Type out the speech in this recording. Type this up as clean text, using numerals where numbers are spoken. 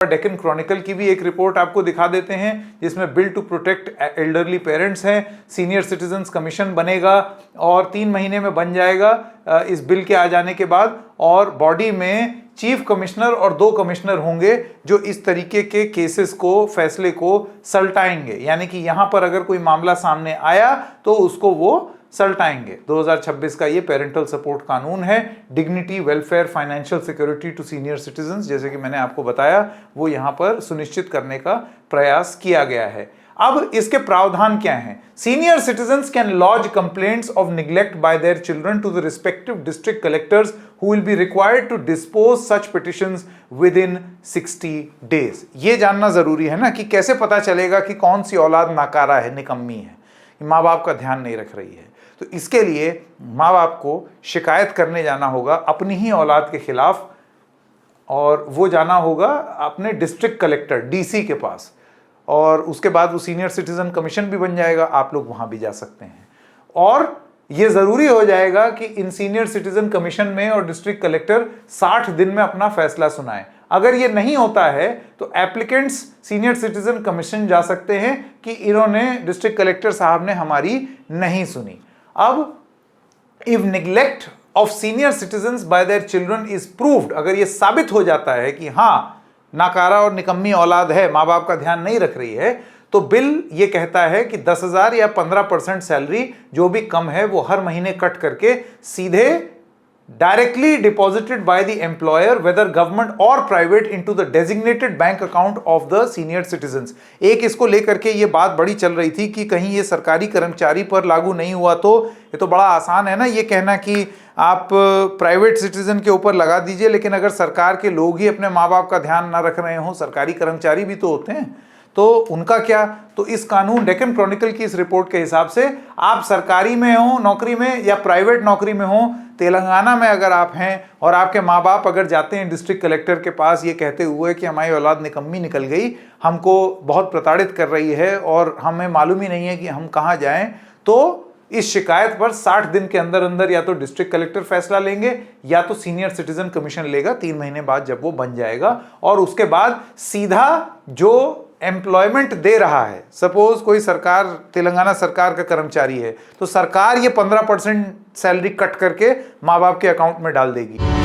Deccan Chronicle की भी एक रिपोर्ट आपको दिखा देते हैं जिसमें bill to protect elderly parents हैं, सीनियर सिटीजन्स कमीशन बनेगा और 3 महीने में बन जाएगा इस बिल के आ जाने के बाद। और बॉडी में चीफ कमिश्नर और 2 कमिश्नर होंगे जो इस तरीके के केसेस को, फैसले को सलटाएंगे, यानी कि यहां पर अगर कोई मामला सामने आया तो उसको वो सलटाएंगे। 2026 का ये पेरेंटल सपोर्ट कानून है। Dignity, welfare, financial security to senior citizens, जैसे कि मैंने आपको बताया, वो यहां पर सुनिश्चित करने का प्रयास किया गया है। अब इसके प्रावधान क्या हैं? Senior citizens can lodge complaints of neglect by their children to the respective district collectors who will be required to dispose such petitions within 60 days. ये जानना जरूरी है ना कि कैसे पता चलेगा कि कौन सी औलाद नाकारा है, निकम्मी है, माँ बाप का ध्यान नहीं रख रही है। तो इसके लिए माँ बाप को शिकायत करने जाना होगा अपनी ही औलाद के खिलाफ, और वो जाना होगा अपने डिस्ट्रिक्ट कलेक्टर, डीसी के पास, और उसके बाद वो सीनियर सिटीजन कमीशन भी बन जाएगा, आप लोग वहां भी जा सकते हैं। और ये जरूरी हो जाएगा कि इन सीनियर सिटीजन कमीशन में और डिस्ट्रिक्ट कलेक्टर 60 दिन में अपना फैसला सुनाए। अगर ये नहीं होता है तो एप्लीकेंट्स सीनियर सिटीजन कमीशन जा सकते हैं कि इन्होंने, डिस्ट्रिक्ट कलेक्टर साहब ने हमारी नहीं सुनी। अब if neglect of senior citizens bye their children is proved, अगर ये साबित हो जाता है कि हाँ नाकारा और निकम्मी औलाद है, माँ बाप का ध्यान नहीं रख रही है, तो बिल ये कहता है कि 10,000 या 15% सैलरी जो भी कम है वो हर महीने कट करके सीधे directly deposited by the employer whether government और private into the designated bank account of the senior citizens. एक इसको लेकर के ये बात बड़ी चल रही थी कि कहीं ये सरकारी कर्मचारी पर लागू नहीं हुआ तो ये तो बड़ा आसान है ना ये कहना कि आप प्राइवेट सिटीजन के ऊपर लगा दीजिए, लेकिन अगर सरकार के लोग ही अपने माँ बाप का ध्यान ना रख रहे हों, सरकारी कर्मचारी भी तो होते हैं, तो उनका क्या? तो इस कानून, डेक्कन क्रॉनिकल की इस रिपोर्ट के हिसाब से आप सरकारी में हो नौकरी में या प्राइवेट नौकरी में हो, तेलंगाना में अगर आप हैं और आपके माँ बाप अगर जाते हैं डिस्ट्रिक्ट कलेक्टर के पास ये कहते हुए कि हमारी औलाद निकम्मी निकल गई, हमको बहुत प्रताड़ित कर रही है और हमें मालूम ही नहीं है कि हम कहाँ जाएं, तो इस शिकायत पर 60 दिन के अंदर अंदर या तो डिस्ट्रिक्ट कलेक्टर फैसला लेंगे या तो सीनियर सिटीजन कमीशन लेगा 3 महीने बाद जब वो बन जाएगा। और उसके बाद सीधा जो एम्प्लॉयमेंट दे रहा है, सपोज कोई सरकार, तेलंगाना सरकार का कर्मचारी है, तो सरकार ये 15% सैलरी कट करके माँ बाप के अकाउंट में डाल देगी।